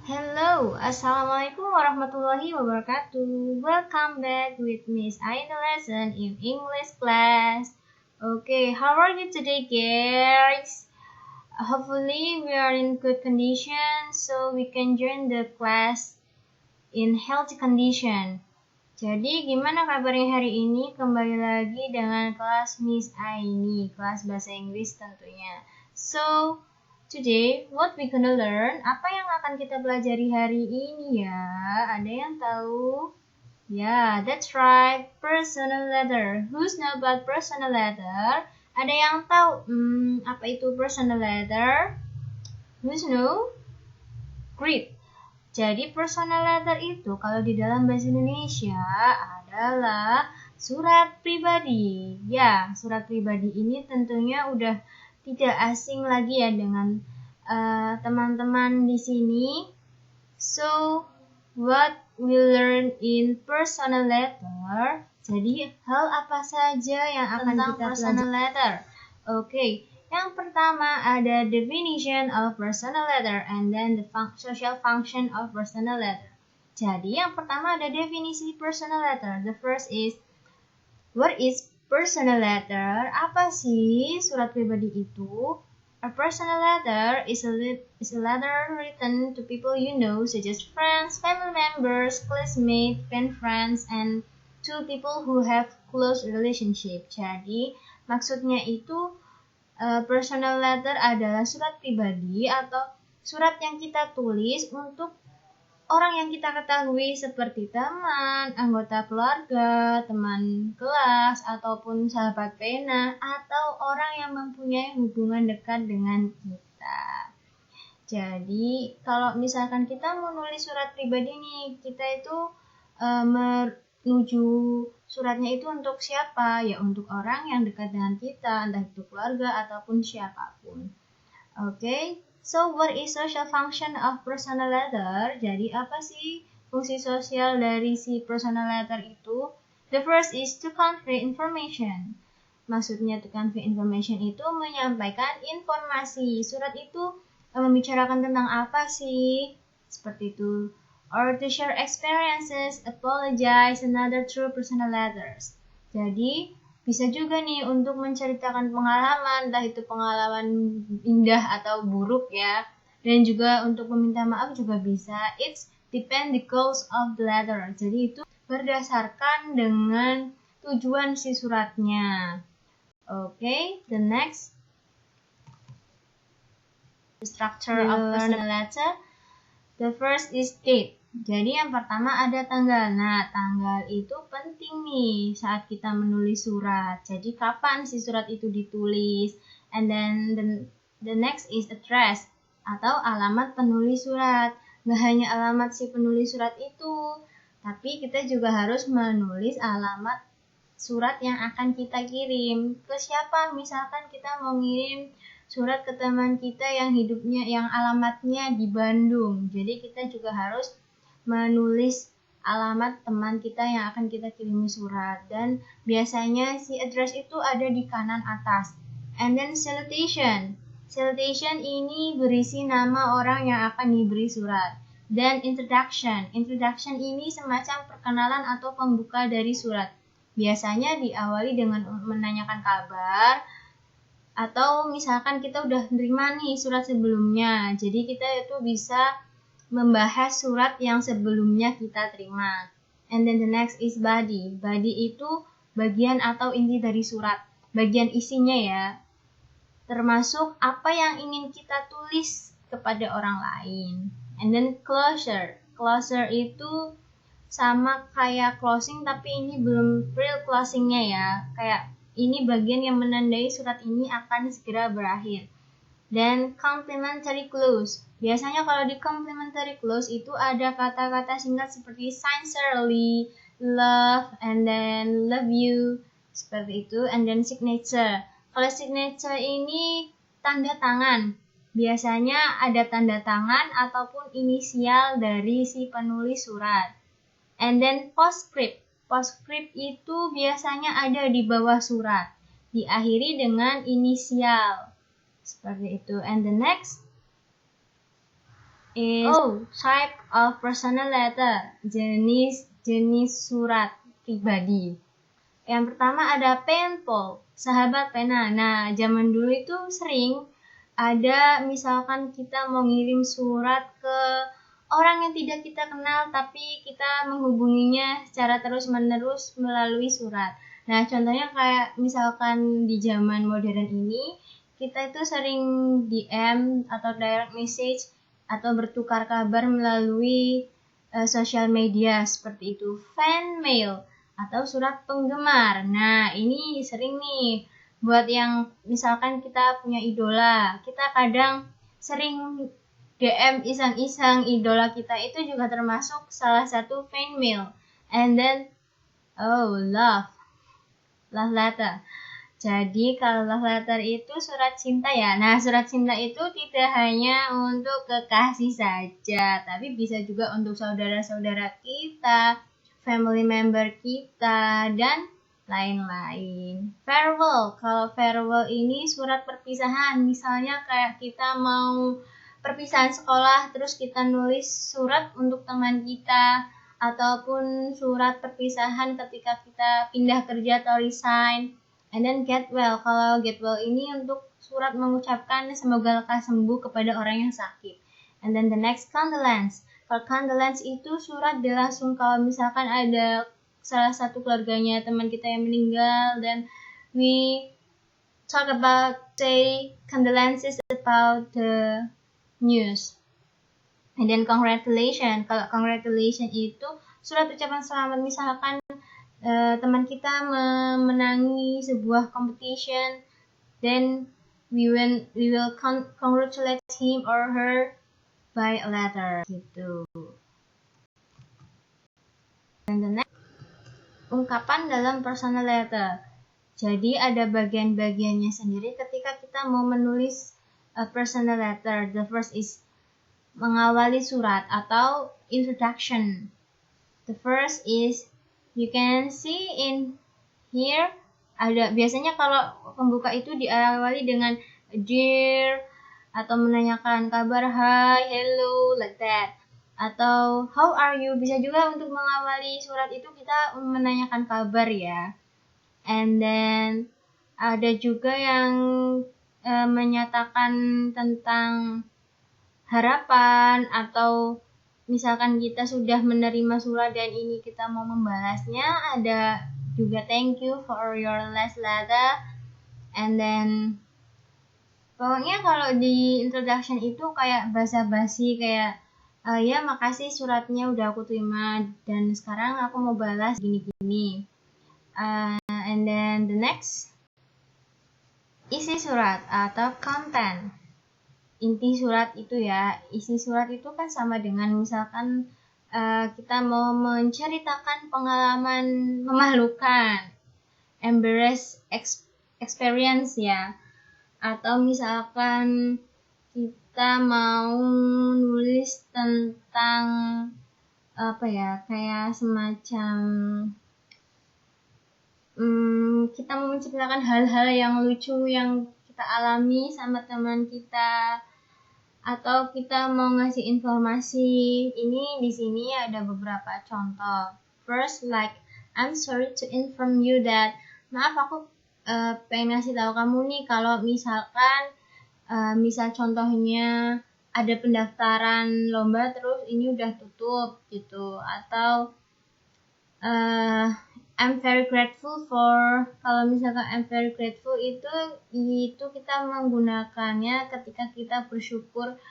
Hello, Assalamualaikum warahmatullahi wabarakatuh. Welcome back with Miss Aina lesson in English class. Okay, how are you today, guys? Hopefully we are in good condition so we can join the class in healthy condition. Jadi gimana kabarnya hari ini? Kembali lagi dengan kelas Miss Aini, kelas bahasa Inggris tentunya. So, today, what we gonna learn? Apa yang akan kita pelajari hari ini ya? Ada yang tahu? Yeah, that's right. Personal letter. Who's know about personal letter? Ada yang tahu? Apa itu personal letter? Who's know? Great. Jadi personal letter itu kalau di dalam bahasa Indonesia adalah surat pribadi. Ya, surat pribadi ini tentunya udah tidak asing lagi ya dengan teman-teman di sini. So, what we learn in personal letter? Jadi, hal apa saja yang akan kita pelajari personal letter? Okay. Yang pertama ada definition of personal letter and then the social function of personal letter. Jadi, yang pertama ada definisi personal letter. The first is, what is personal letter? Apa sih surat pribadi itu? A personal letter is a letter written to people you know, such as friends, family members, classmates, pen friends, and to people who have close relationship. Jadi, maksudnya itu personal letter adalah surat pribadi atau surat yang kita tulis untuk orang yang kita ketahui seperti teman, anggota keluarga, teman kelas, ataupun sahabat pena, atau orang yang mempunyai hubungan dekat dengan kita. Jadi, kalau misalkan kita mau nulis surat pribadi nih, kita itu menuju suratnya itu untuk siapa? Ya untuk orang yang dekat dengan kita, entah itu keluarga ataupun siapapun. Okay, so what is social function of personal letter? Jadi apa sih fungsi sosial dari si personal letter itu? The first is to convey information. Maksudnya to convey information itu menyampaikan informasi. Surat itu membicarakan tentang apa sih? Seperti itu. Or to share experiences, apologize, and other true personal letters. Jadi, bisa juga nih untuk menceritakan pengalaman, entah itu pengalaman indah atau buruk ya. Dan juga untuk meminta maaf juga bisa. It's depend the goals of the letter. Jadi itu berdasarkan dengan tujuan si suratnya. Okay, the next. The structure of personal letter. The first is date. Jadi yang pertama ada tanggal. Nah, tanggal itu penting nih saat kita menulis surat. Jadi kapan si surat itu ditulis? And then the next is address atau alamat penulis surat. Gak hanya alamat si penulis surat itu, tapi kita juga harus menulis alamat surat yang akan kita kirim. Ke siapa? Misalkan kita mau ngirim surat ke teman kita yang alamatnya di Bandung. Jadi kita juga harus menulis alamat teman kita yang akan kita kirimi surat. Dan biasanya si address itu ada di kanan atas. And then salutation. Salutation ini berisi nama orang yang akan diberi surat. Dan introduction. Introduction ini semacam perkenalan atau pembuka dari surat. Biasanya diawali dengan menanyakan kabar, atau misalkan kita udah nerima nih surat sebelumnya, jadi kita itu bisa membahas surat yang sebelumnya kita terima. And then the next is body. Body itu bagian atau inti dari surat, bagian isinya ya, termasuk apa yang ingin kita tulis kepada orang lain. And then closure. Closure itu sama kayak closing, tapi ini belum real closingnya ya, kayak ini bagian yang menandai surat ini akan segera berakhir. Dan complimentary clause. Biasanya kalau di complimentary clause itu ada kata-kata singkat seperti sincerely, love, and then love you, seperti itu. And then signature. Kalau signature ini tanda tangan. Biasanya ada tanda tangan ataupun inisial dari si penulis surat. And then postscript. Postscript itu biasanya ada di bawah surat, diakhiri dengan inisial. Seperti itu. And the next type of personal letter, jenis surat pribadi. Yang pertama ada pen pal, sahabat pena. Nah, zaman dulu itu sering ada misalkan kita mau ngirim surat ke orang yang tidak kita kenal tapi kita menghubunginya secara terus-menerus melalui surat. Nah, contohnya kayak misalkan di zaman modern ini kita itu sering DM atau direct message atau bertukar kabar melalui sosial media seperti itu, fan mail atau surat penggemar. Nah, ini sering nih buat yang misalkan kita punya idola, kita kadang sering DM iseng-iseng idola kita, itu juga termasuk salah satu fan mail. And then love letter. Jadi kalau love letter itu surat cinta ya. Nah, surat cinta itu tidak hanya untuk kekasih saja, tapi bisa juga untuk saudara-saudara kita, family member kita, dan lain-lain. Farewell. Kalau farewell ini surat perpisahan. Misalnya kayak kita mau perpisahan sekolah, terus kita nulis surat untuk teman kita, ataupun surat perpisahan ketika kita pindah kerja atau resign. And then get well. Kalau get well ini untuk surat mengucapkan semoga lekas sembuh kepada orang yang sakit. And then the next, condolence. Kalau condolence itu surat bela sungkawa, misalkan ada salah satu keluarganya teman kita yang meninggal, dan we talk about, say condolences about the news. And then congratulations. Kalau congratulations itu surat ucapan selamat, misalkan teman kita memenangi sebuah competition, then we will congratulate him or her by a letter gitu. Dan the next, ungkapan dalam personal letter. Jadi ada bagian-bagiannya sendiri ketika kita mau menulis a personal letter. The first is mengawali surat atau introduction. The first is, you can see in here, ada biasanya kalau pembuka itu diawali dengan dear, atau menanyakan kabar, hi, hello, like that. Atau how are you, bisa juga untuk mengawali surat itu kita menanyakan kabar ya. And then ada juga yang menyatakan tentang harapan, atau misalkan kita sudah menerima surat dan ini kita mau membalasnya, ada juga thank you for your last letter. And then pokoknya kalau di introduction itu kayak basa-basi, kayak ya makasih suratnya udah aku terima dan sekarang aku mau balas gini-gini. And then the next, isi surat atau content. Inti surat itu ya, isi surat itu kan sama dengan misalkan kita mau menceritakan pengalaman memalukan, embarrass experience ya, atau misalkan kita mau nulis tentang apa ya, kayak semacam kita mau menceritakan hal-hal yang lucu yang kita alami sama teman kita, atau kita mau ngasih informasi. Ini di sini ada beberapa contoh. First, like, I'm sorry to inform you that, maaf aku pengen ngasih tahu kamu nih kalau misalkan misal contohnya ada pendaftaran lomba terus ini udah tutup gitu. Atau I'm very grateful for, kalau misalkan I'm very grateful itu kita menggunakannya ketika kita bersyukur,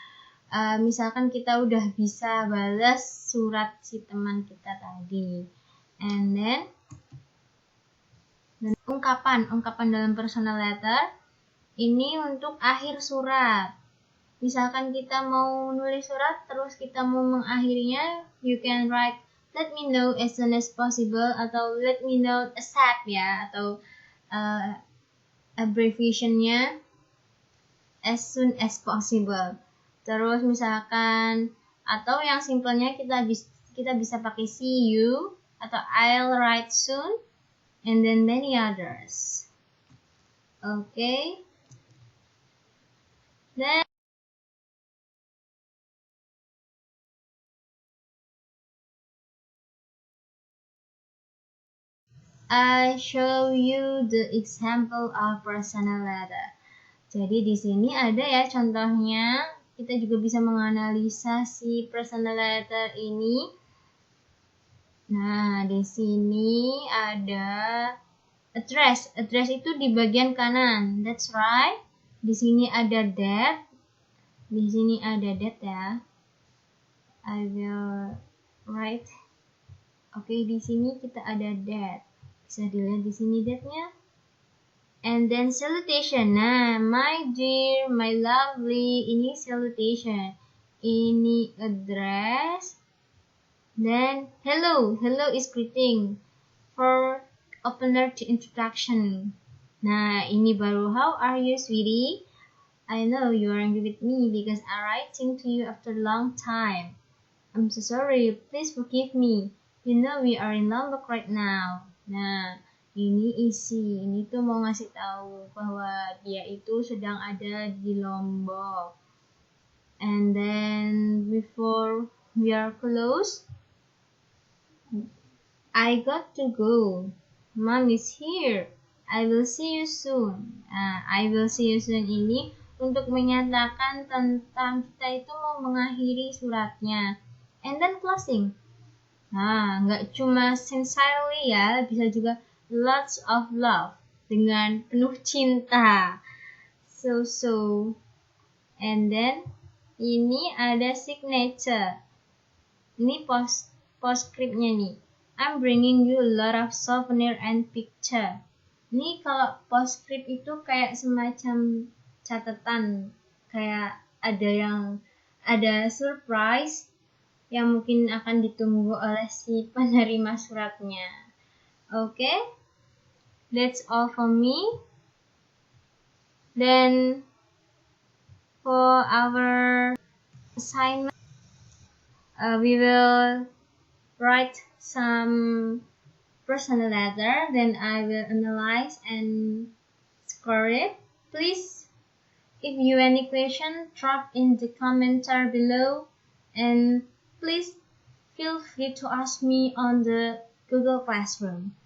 misalkan kita udah bisa balas surat si teman kita tadi. And then ungkapan dalam personal letter ini untuk akhir surat. Misalkan kita mau nulis surat terus kita mau mengakhirinya, you can write let me know as soon as possible, atau let me know ASAP ya, atau abbreviationnya as soon as possible. Terus misalkan, atau yang simpelnya kita bisa pakai see you atau I'll write soon, and then many others. Okay. Then I show you the example of personal letter. Jadi di sini ada ya contohnya. Kita juga bisa menganalisa si personal letter ini. Nah, di sini ada address. Address itu di bagian kanan. That's right. Di sini ada that. Di sini ada that ya. I will write. Oke, di sini kita ada that. Bisa dilihat di sini that-nya. And then salutation. Nah, my dear, my lovely, ini salutation. Ini address. Then hello. Hello is greeting. For opener to introduction. Nah, ini baru how are you, sweetie? I know you are angry with me because I'm writing to you after a long time. I'm so sorry. Please forgive me. You know we are in Lombok right now. Nah, ini isi. Ini tuh mau ngasih tahu bahwa dia itu sedang ada di Lombok. And then before we are close, I got to go. Mom is here. I will see you soon. Nah, I will see you soon ini untuk menyatakan tentang kita itu mau mengakhiri suratnya. And then closing. Nah, nggak cuma sincerely ya, bisa juga lots of love, dengan penuh cinta. So. And then, ini ada signature. Ini postscriptnya nih. I'm bringing you a lot of souvenir and picture. Ini kalau postscript itu kayak semacam catatan. Kayak ada surprise yang mungkin akan ditunggu oleh si penerima suratnya. Okay, that's all for me. Then for our assignment, we will write some personal letter. Then I will analyze and score it. Please, if you any question, drop in the commentary below, and please feel free to ask me on the Google Classroom.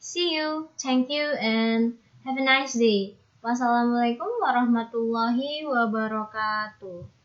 See you, thank you, and have a nice day. Wassalamualaikum warahmatullahi wabarakatuh.